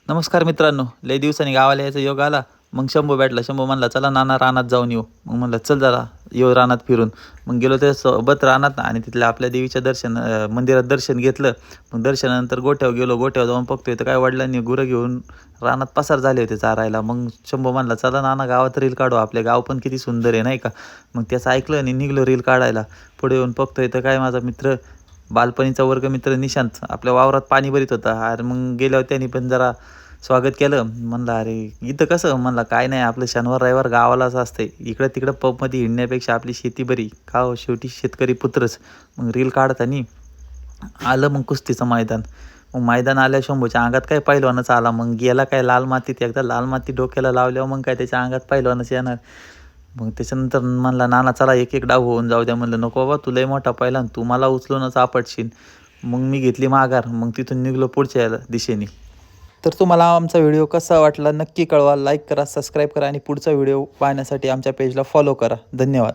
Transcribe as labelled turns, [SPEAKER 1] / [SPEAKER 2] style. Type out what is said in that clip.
[SPEAKER 1] नमस्कार मित्रांनो, लय दिवसांनी गावाला यायचा योग आला. मग शंभू भेटला. शंभू म्हणला, "चला नाना रानात जाऊन येऊ." मग म्हणलं, "चल जरा येऊ रानात फिरून." मग गेलो त्यासोबत रानात आणि तिथल्या आपल्या देवीच्या मंदिरात दर्शन घेतलं. मग दर्शनानंतर गोठ्यावर गेलो. गोठ्यावर जाऊन बघतोय तर काय वडिलांनी गुरं घेऊन रानात पसार झाले होते चारायला. मग शंभू म्हणला, "चला नाना गावात रील काढू. आपले गाव पण किती सुंदर आहे नाही का." मग त्याचं ऐकलं आणि निघलो रील काढायला. पुढे येऊन बघतोय तर काय माझा मित्र, बालपणीचा वर्गमित्र निशांत आपल्या वावरात पाणी भरीत होता. अरे मग गेल्यावर त्यांनी पण जरा स्वागत केलं. म्हणलं, "अरे इथं कसं?" म्हणला, "काय नाही, आपलं शनिवार रविवार गावालाच असते. इकडं-तिकडं पबमध्ये हिंडण्यापेक्षा आपली शेती बरी. का हो, शेवटी शेतकरी पुत्रच." मग रील काढताना आलं मग कुस्तीचं मैदान. मग मैदान आल्या शंभूच्या अंगात काय पैलवानच आला. मग गेला काय लाल मातीत. एकदा लाल माती डोक्याला लावल्यावर मग काय त्याच्या अंगात पैलवानच येणार. मग त्याच्यानंतर म्हणला, "नाना चला एक-एक डाव होऊन जाऊ द्या." म्हणलं, "नको बाबा, तू लय मोठा पैलवान, तू मला उचलूनच आपटशील." मग मी घेतली माघार. मग तिथून निघालो पुढच्या दिशेने. तर तुम्हाला आमचा व्हिडिओ कसा वाटला नक्की कळवा. लाईक करा, सबस्क्राईब करा आणि पुढचा व्हिडिओ पाहण्यासाठी आमच्या पेजला फॉलो करा. धन्यवाद.